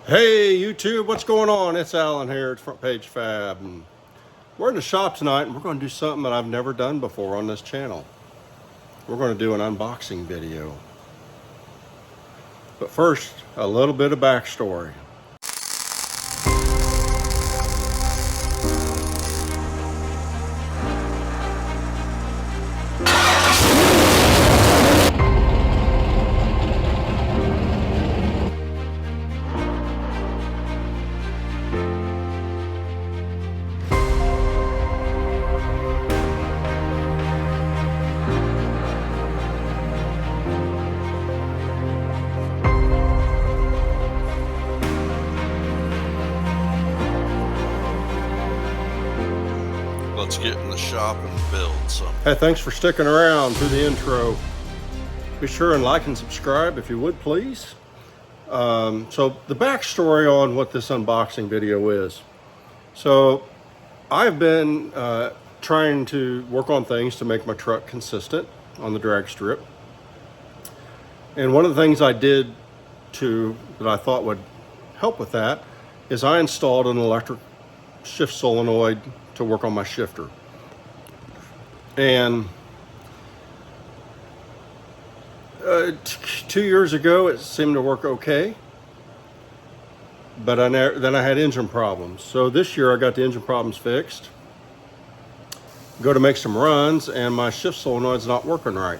Hey YouTube, what's going on? It's Alan here, it's Front Page Fab. And we're in the shop tonight and we're going to do something that I've never done before on this channel. We're going to do an unboxing video. But first, a little bit of backstory. Let's get in the shop and build something. Hey, thanks for sticking around through the intro. Be sure and like and subscribe if you would, please. So the backstory on what this unboxing video is. So I've been trying to work on things to make my truck consistent on the drag strip. And one of the things I did that I thought would help with that is I installed an electric shift solenoid to work on my shifter. And 2 years ago it seemed to work okay, but then I had engine problems. So this year I got the engine problems fixed, go to make some runs, and my shift solenoid's not working right.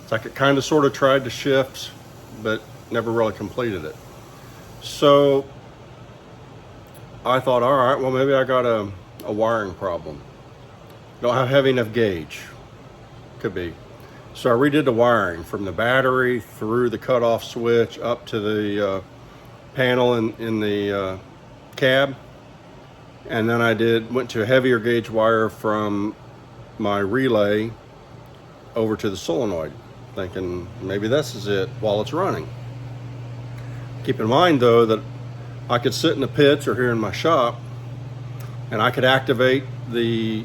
It's like it kind of sort of tried to shift but never really completed it. So I thought, all right, well, maybe I got a wiring problem. Don't have heavy enough gauge. Could be. So I redid the wiring from the battery through the cutoff switch up to the panel in the cab. And then I went to a heavier gauge wire from my relay over to the solenoid, thinking maybe this is it while it's running. Keep in mind though that I could sit in the pits or here in my shop and I could activate the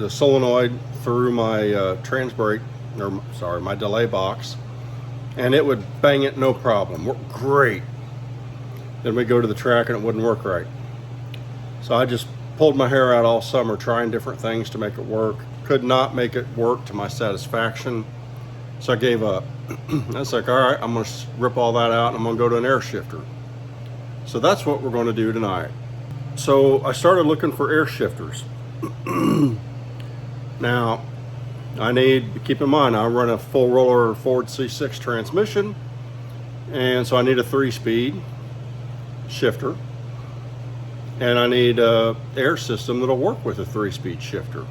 solenoid through my my delay box, and it would bang it no problem, work great. Then we go to the track and it wouldn't work right. So I just pulled my hair out all summer trying different things to make it work. Could not make it work to my satisfaction, so I gave up. I was like, all right, I'm gonna rip all that out and I'm gonna go to an air shifter. So that's what we're going to do tonight. So I started looking for air shifters. Now, keep in mind, I run a full roller Ford C6 transmission, and so I need a 3-speed shifter, and I need a air system that'll work with a 3-speed shifter.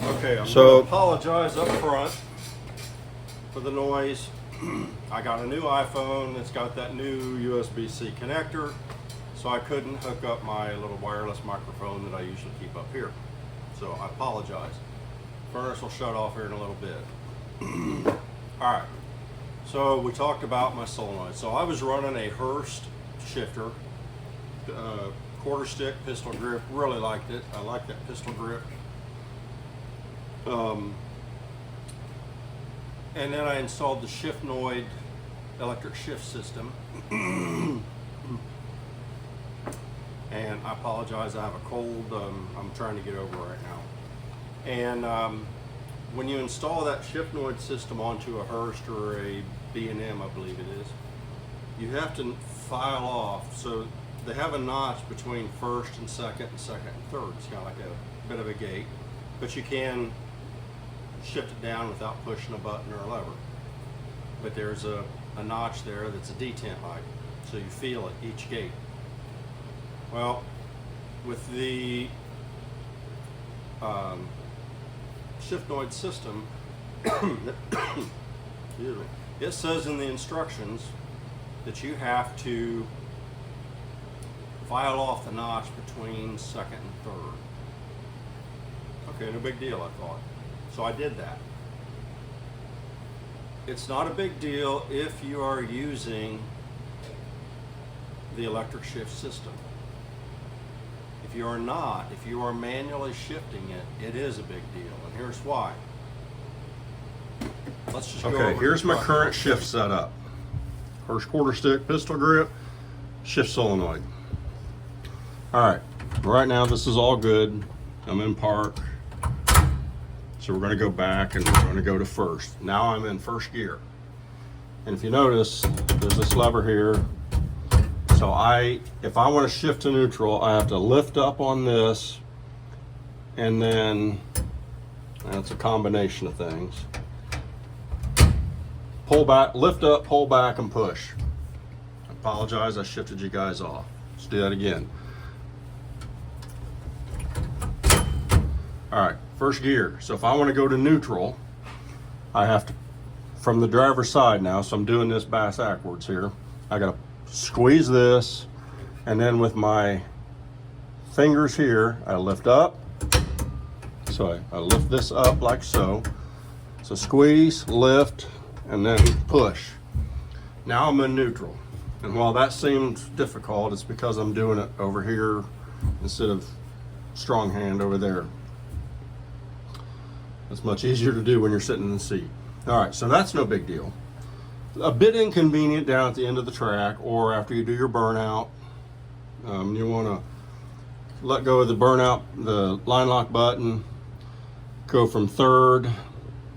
Okay, I'm going to apologize up front for the noise. I got a new iPhone that's got that new USB-C connector, so I couldn't hook up my little wireless microphone that I usually keep up here. So I apologize. Furnace will shut off here in a little bit. All right, so we talked about my solenoid. So I was running a Hurst shifter, quarter stick pistol grip. Really liked it. I like that pistol grip. And then I installed the Shiftnoid electric shift system. And I apologize, I have a cold I'm trying to get over right now. And when you install that Shiftnoid system onto a Hurst or a B&M, I believe it is, you have to file off. So they have a notch between first and second and third. It's kind of like a bit of a gate, but you can shift it down without pushing a button or a lever. But there's a notch there that's a detent light, so you feel it each gate. Well, with the Shiftnoid system, it says in the instructions that you have to file off the notch between second and third. Okay, no big deal, I thought. So I did that. It's not a big deal if you are using the electric shift system. If you are not, if you are manually shifting it, it is a big deal, and here's why. Let's just go over. Okay, here's my current shift setup. First quarter stick pistol grip, shift solenoid. All right, right now this is all good. I'm in park. So we're going to go back and we're going to go to first. Now I'm in first gear. And if you notice, there's this lever here. So if I want to shift to neutral, I have to lift up on this, and then that's a combination of things. Pull back, lift up, pull back, and push. I apologize, I shifted you guys off. Let's do that again. All right, first gear. So if I want to go to neutral, I have to, from the driver's side now, so I'm doing this backwards here. I got to squeeze this, and then with my fingers here, I lift up. So I lift this up like so. So squeeze, lift, and then push. Now I'm in neutral. And while that seems difficult, it's because I'm doing it over here instead of strong hand over there. It's much easier to do when you're sitting in the seat. All right, so that's no big deal. A bit inconvenient down at the end of the track or after you do your burnout. You want to let go of the burnout, the line lock button, go from third,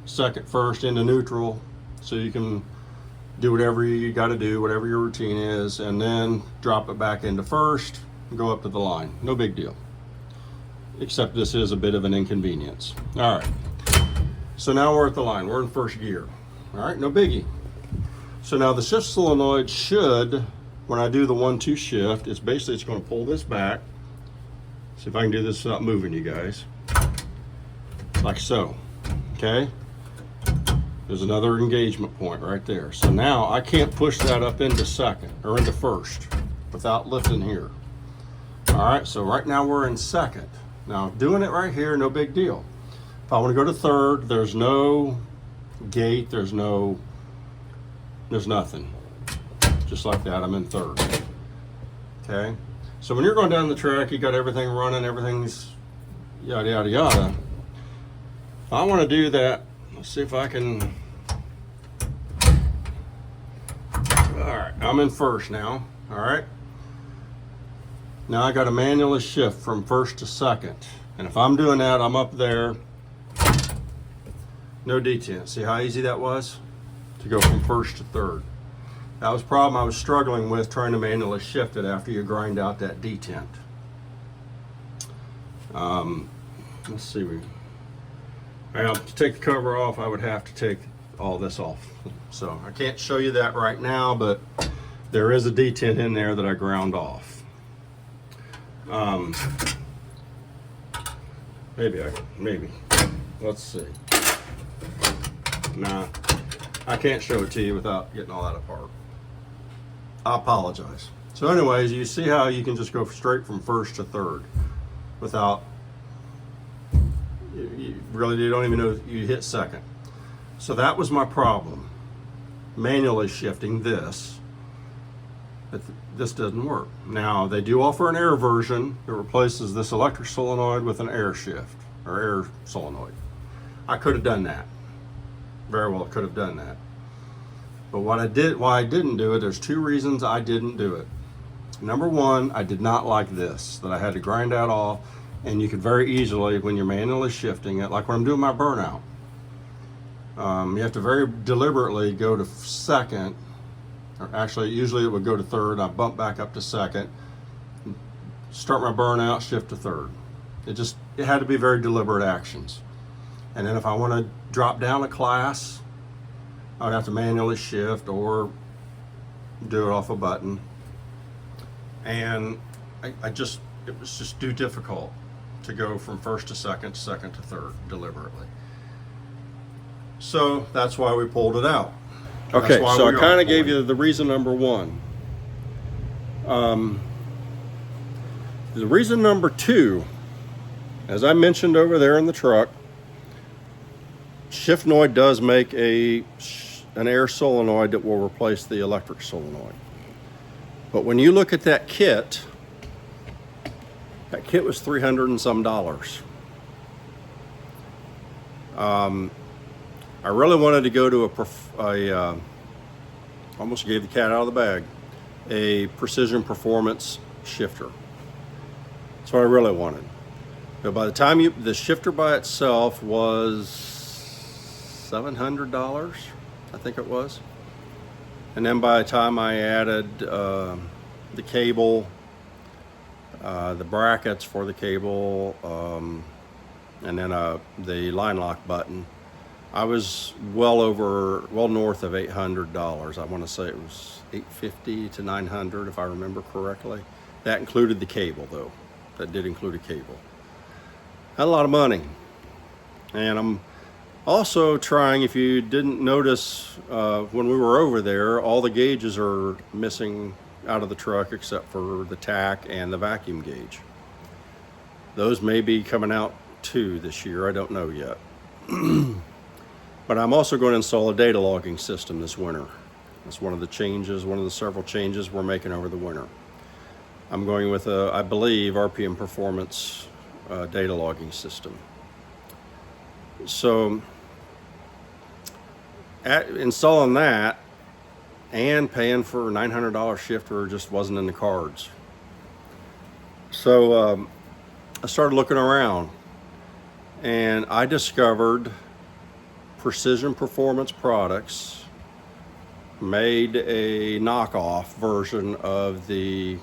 second, first into neutral, so you can do whatever you got to do, whatever your routine is, and then drop it back into first and go up to the line. No big deal. Except this is a bit of an inconvenience. All right. So now we're at the line. We're in first gear. All right, no biggie. So now the shift solenoid should, when I do the 1-2 shift, it's going to pull this back. See if I can do this without moving you guys. Like so, okay? There's another engagement point right there. So now I can't push that up into second or into first without lifting here. All right, so right now we're in second. Now doing it right here, no big deal. If I want to go to third, there's no gate, there's nothing. Just like that, I'm in third. Okay? So when you're going down the track, you got everything running, everything's yada, yada, yada. If I want to do that, let's see if I can. All right, I'm in first now. All right. Now I got to manually shift from first to second. And if I'm doing that, I'm up there. No detent. See how easy that was? To go from first to third. That was a problem I was struggling with trying to manually shift it after you grind out that detent. Let's see. Well, to take the cover off, I would have to take all this off. So I can't show you that right now, but there is a detent in there that I ground off. Maybe. Let's see. Nah, I can't show it to you without getting all that apart. I apologize. So anyways, you see how you can just go straight from first to third without, you don't even know you hit second. So that was my problem. Manually shifting this. But this doesn't work. Now, they do offer an air version that replaces this electric solenoid with an air shift or air solenoid. I could have done that. Very well could have done that. But why I didn't do it, there's two reasons I didn't do it. Number one, I did not like this, that I had to grind out all, and you could very easily, when you're manually shifting it, like when I'm doing my burnout, you have to very deliberately go to second, or actually usually it would go to third. I bump back up to second, start my burnout, shift to third. It had to be very deliberate actions. And then if I want to drop down a class, I would have to manually shift or do it off a button. And it was just too difficult to go from first to second to third deliberately. So that's why we pulled it out. Okay, so I kind of gave you the reason number one. The reason number two, as I mentioned over there in the truck, Shiftnoid does make an air solenoid that will replace the electric solenoid. But when you look at that kit was $300 and some. I really wanted to go to almost gave the cat out of the bag, a precision performance shifter. That's what I really wanted. But by the time the shifter by itself was $700, I think it was. And then by the time I added the cable, the brackets for the cable, and then the line lock button, I was well north of $800. I want to say it was $850 to $900 if I remember correctly. That included the cable though. That did include a cable. Had a lot of money. And I'm also trying, if you didn't notice when we were over there, all the gauges are missing out of the truck except for the tack and the vacuum gauge. Those may be coming out too this year, I don't know yet. But I'm also going to install a data logging system this winter. That's one of the changes, one of the several changes we're making over the winter. I'm going with a, I believe, RPM Performance data logging system. So installing that and paying for a $900 shifter just wasn't in the cards. So I started looking around and I discovered Precision Performance Products made a knockoff version of the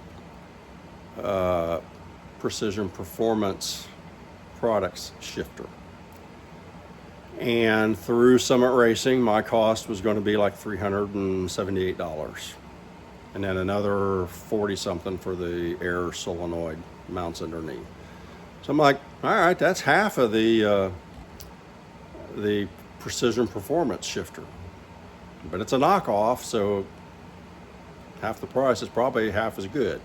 Precision Performance Products shifter. And through Summit Racing, my cost was going to be like $378. And then another 40 something for the air solenoid mounts underneath. So I'm like, all right, that's half of the Precision Performance shifter. But it's a knockoff, so half the price is probably half as good,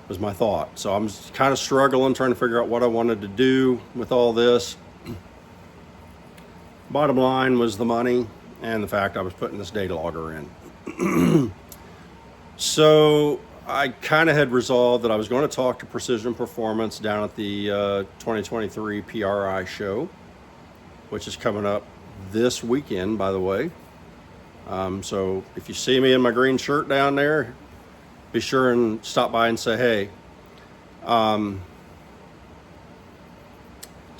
was my thought. So I'm kind of struggling, trying to figure out what I wanted to do with all this. Bottom line was the money and the fact I was putting this data logger in. So I kind of had resolved that I was going to talk to Precision Performance down at the 2023 PRI show, which is coming up this weekend, by the way. So if you see me in my green shirt down there, be sure and stop by and say hey.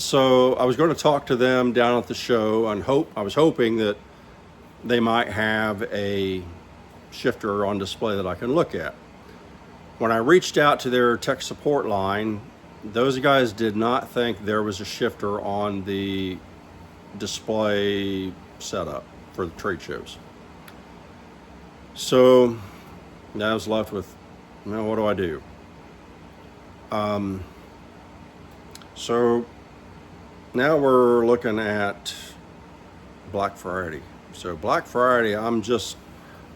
So I was going to talk to them down at the show and I was hoping that they might have a shifter on display that I can look at. When I reached out to their tech support line, those guys did not think there was a shifter on the display setup for the trade shows. So I was left with, what do I do? So now we're looking at Black Friday. So Black Friday, I'm just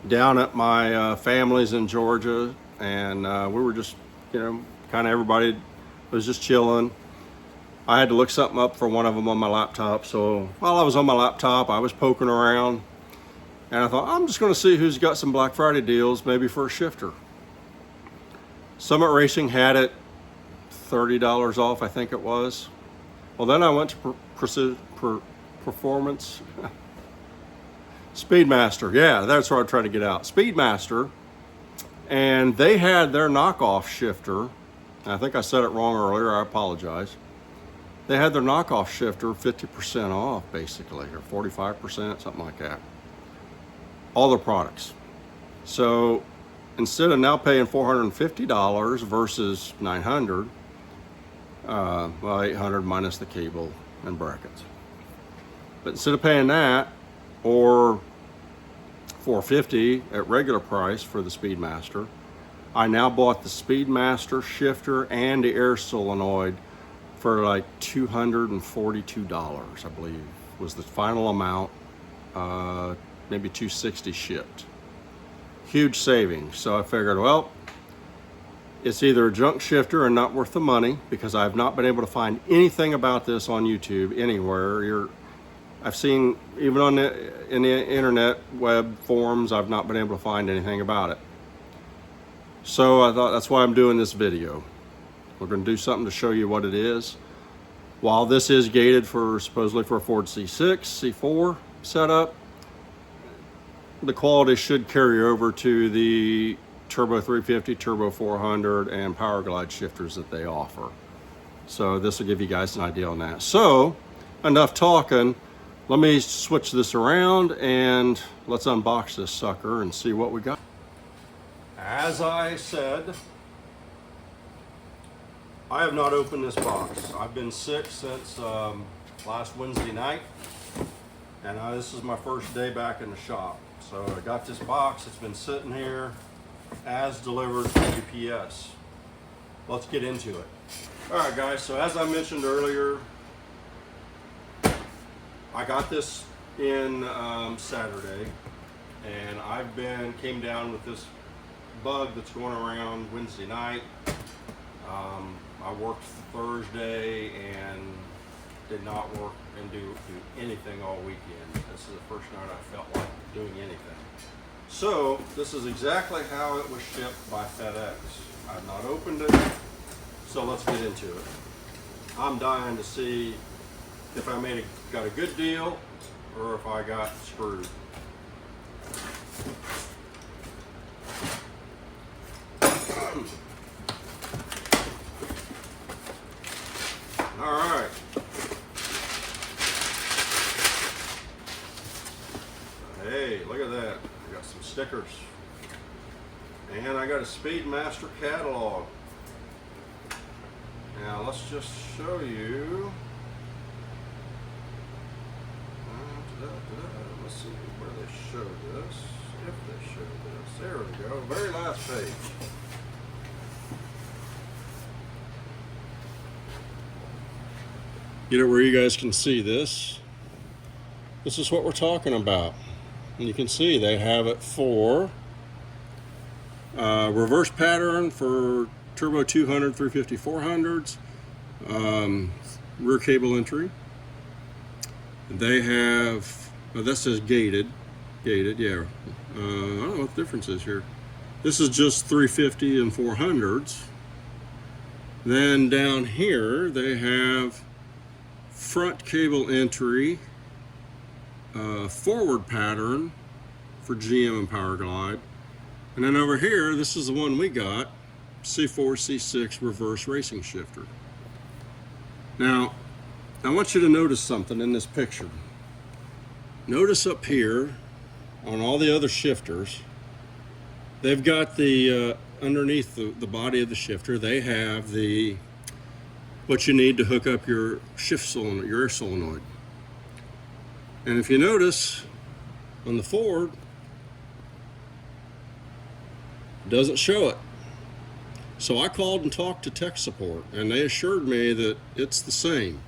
down at my family's in Georgia, and we were just, kind of everybody was just chilling. I had to look something up for one of them on my laptop. So while I was on my laptop, I was poking around, and I thought, I'm just going to see who's got some Black Friday deals, maybe for a shifter. Summit Racing had it $30 off, I think it was. Well, then I went to Performance Speedmaster. Yeah, that's what I'm trying to get out. Speedmaster, and they had their knockoff shifter. I think I said it wrong earlier. I apologize. They had their knockoff shifter 50% off, basically, or 45%, something like that. All their products. So instead of now paying $450 versus $900, well, $800 minus the cable and brackets. But instead of paying that, or $450 at regular price for the Speedmaster, I now bought the Speedmaster shifter and the air solenoid for like $242, I believe, was the final amount. Maybe $260 shipped. Huge savings. So I figured, well, it's either a junk shifter and not worth the money, because I've not been able to find anything about this on YouTube anywhere. I've seen, even in the internet web forums, I've not been able to find anything about it. So I thought that's why I'm doing this video. We're going to do something to show you what it is. While this is gated for supposedly for a Ford C6, C4 setup, the quality should carry over to the Turbo 350, Turbo 400, and Power Glide shifters that they offer. So this will give you guys an idea on that. So enough talking. Let me switch this around and let's unbox this sucker and see what we got. As I said, I have not opened this box. I've been sick since last Wednesday night, and this is my first day back in the shop. So I got this box. It's been sitting here as delivered to UPS. Let's get into it. All right, guys, so as I mentioned earlier, I got this in Saturday, and came down with this bug that's going around Wednesday night. I worked Thursday and did not work and do anything all weekend. This is the first night I felt like doing anything. So this is exactly how it was shipped by FedEx. I've not opened it, so let's get into it. I'm dying to see if I got a good deal or if I got screwed. All right. Hey, look at that. I got some stickers. And I got a Speedmaster catalog. Now let's just show you. Let's see where they show this. If they show this. There we go. Very last page. You know where you guys can see this. This is what we're talking about. And you can see they have it for reverse pattern for Turbo 200, 350, 400s, rear cable entry. They have, that says gated, yeah. I don't know what the difference is here. This is just 350 and 400s. Then down here they have front cable entry, forward pattern for GM and Power Glide. And then over here, this is the one we got, C4, C6 reverse racing shifter. Now, I want you to notice something in this picture. Notice up here on all the other shifters, they've got the, underneath the body of the shifter, they have what you need to hook up your shift solenoid, your air solenoid. And if you notice on the Ford, it doesn't show it. So I called and talked to tech support, and they assured me that it's the same.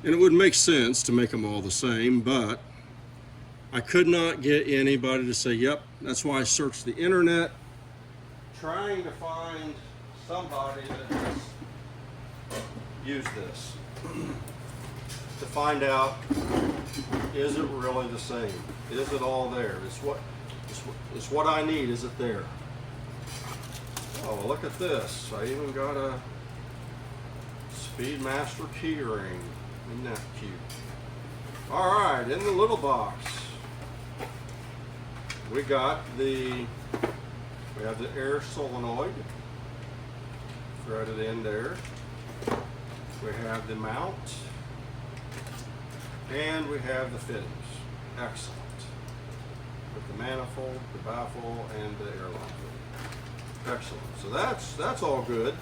And it would make sense to make them all the same, but I could not get anybody to say, yep, that's why I searched the internet, trying to find somebody that has used this to find out, is it really the same? Is it all there? It's what I need, is it there? Oh, look at this. I even got a Speedmaster key ring. Isn't that cute? All right, in the little box, we have the air solenoid threaded in there. We have the mount, and we have the fittings. Excellent. With the manifold, the baffle, and the airline fitting. Excellent. So that's all good.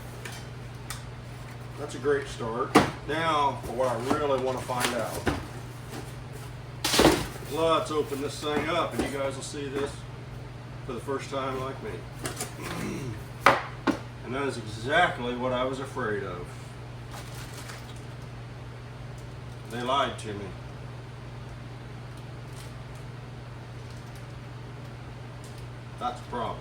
That's a great start. Now, for what I really want to find out. Let's open this thing up, and you guys will see this for the first time like me. And that is exactly what I was afraid of. They lied to me. That's a problem.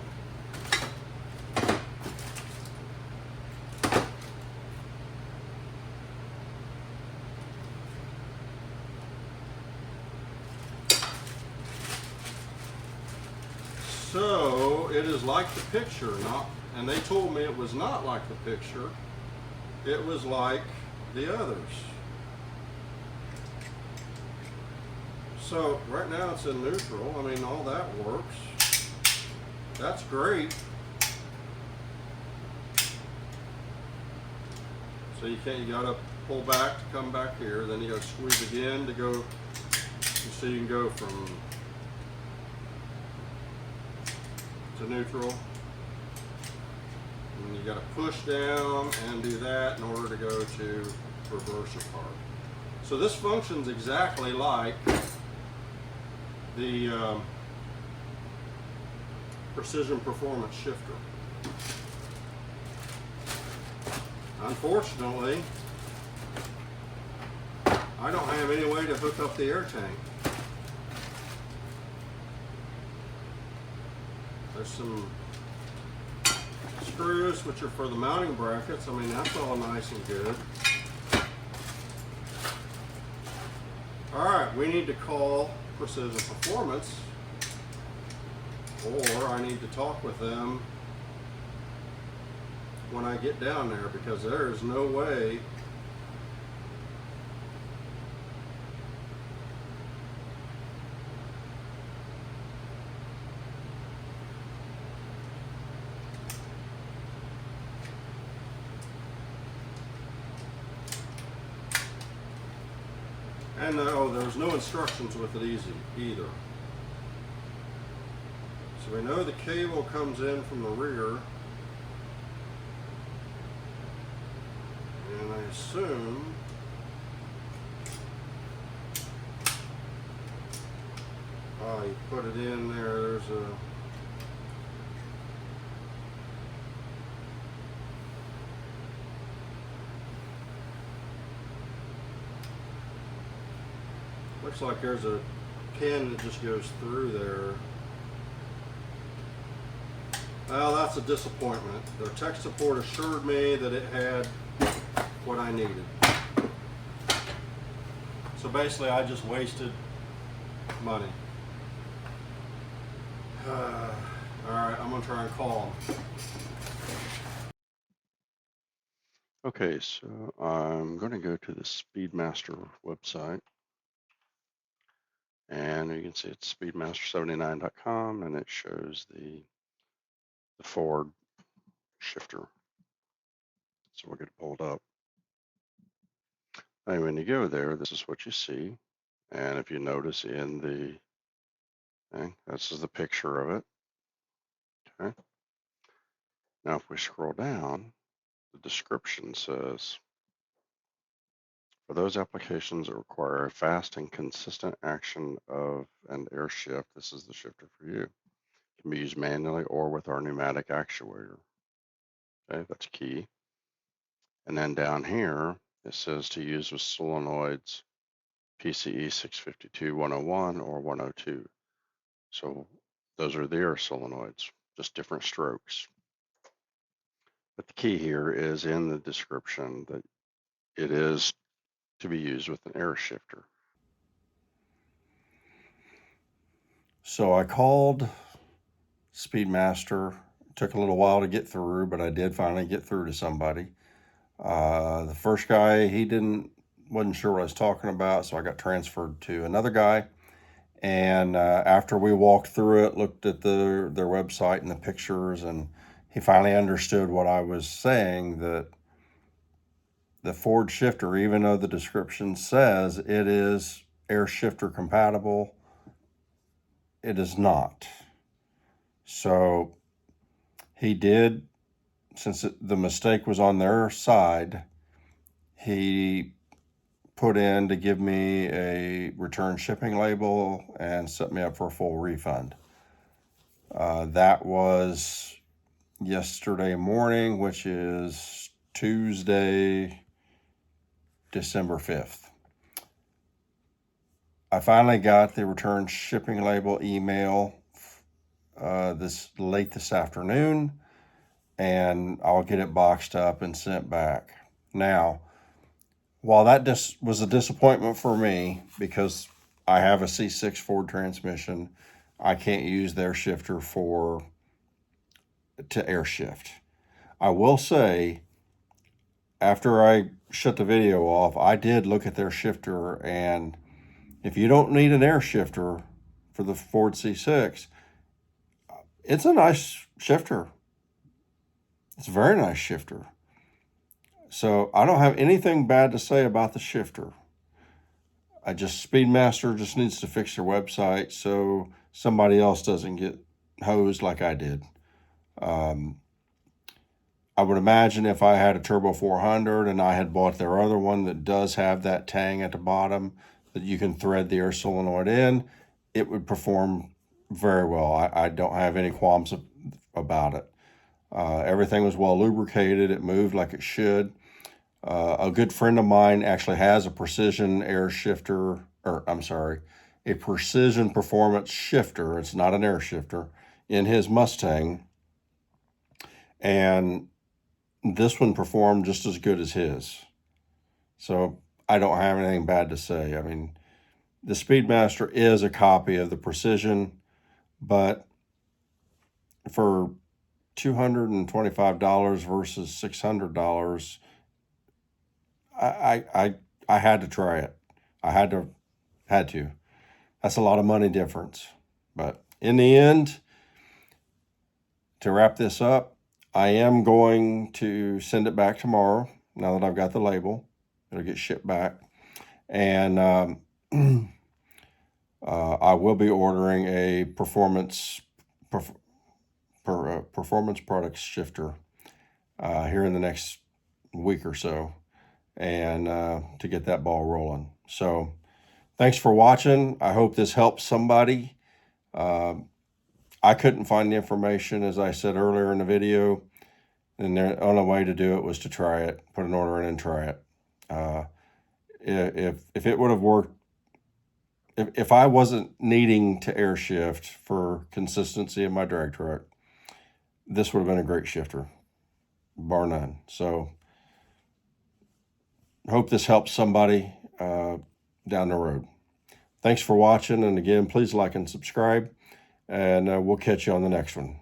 So it is like the picture, and they told me it was not like the picture. It was like the others. So right now it's in neutral. I mean, all that works. That's great. So you gotta pull back to come back here. Then you gotta squeeze again to go. So you can go from to neutral. And you gotta push down and do that in order to go to reverse apart. So this functions exactly like the Precision Performance shifter. Unfortunately, I don't have any way to hook up the air tank. There's some screws which are for the mounting brackets. I mean, that's all nice and good. Alright, we need to call Precision Performance, or I need to talk with them when I get down there, because there is no way and oh, there's no instructions with it either. So we know the cable comes in from the rear, and I assume you put it in there. There's a looks like there's a pin that just goes through there. Well, that's a disappointment. Their tech support assured me that it had what I needed. So basically I just wasted money. Alright, I'm going to try and call them. Okay, so I'm going to go to the Speedmaster website, and you can see it's speedmaster79.com, and it shows the Ford shifter. So we'll get it pulled up. And when you go there, this is what you see. And if you notice in the thing, this is the picture of it. Okay. Now, if we scroll down, the description says, for those applications that require a fast and consistent action of an air shift, this is the shifter for you. It can be used manually or with our pneumatic actuator. Okay, that's key. And then down here, it says to use with solenoids PCE 652 101 or 102. So those are their solenoids, just different strokes. But the key here is in the description that it is to be used with an air shifter. So I called Speedmaster. It took a little while to get through, but I did finally get through to somebody. The first guy, wasn't sure what I was talking about, so I got transferred to another guy. And after we walked through it, looked at their website and the pictures, and he finally understood what I was saying, that the Ford shifter, even though the description says it is air shifter compatible, it is not. So he did, since the mistake was on their side, he put in to give me a return shipping label and set me up for a full refund. That was yesterday morning, which is Tuesday, December 5th. I finally got the return shipping label email this afternoon, and I'll get it boxed up and sent back. Now, while that was a disappointment for me, because I have a C6 Ford transmission, I can't use their shifter to air shift. I will say, after I shut the video off, I did look at their shifter, and if you don't need an air shifter for the Ford C6, it's a nice shifter. It's a very nice shifter. So I don't have anything bad to say about the shifter. Speedmaster just needs to fix their website so somebody else doesn't get hosed like I did. I would imagine if I had a Turbo 400 and I had bought their other one that does have that tang at the bottom that you can thread the air solenoid in, it would perform very well. I don't have any qualms about it. Everything was well lubricated. It moved like it should. A good friend of mine actually has a precision air shifter, a precision performance shifter. It's not an air shifter in his Mustang. And this one performed just as good as his. So I don't have anything bad to say. I mean, the Speedmaster is a copy of the Precision, but for $225 versus $600, I had to try it. I had to. That's a lot of money difference. But in the end, to wrap this up, I am going to send it back tomorrow. Now that I've got the label, it'll get shipped back, and I will be ordering a performance products shifter here in the next week or so, and to get that ball rolling. So thanks for watching. I hope this helps somebody. I couldn't find the information, as I said earlier in the video, and the only way to do it was to try it, put an order in and try it. If it would have worked, if I wasn't needing to air shift for consistency in my drag truck, this would have been a great shifter, bar none. So hope this helps somebody down the road. Thanks for watching, and again, please like and subscribe, and we'll catch you on the next one.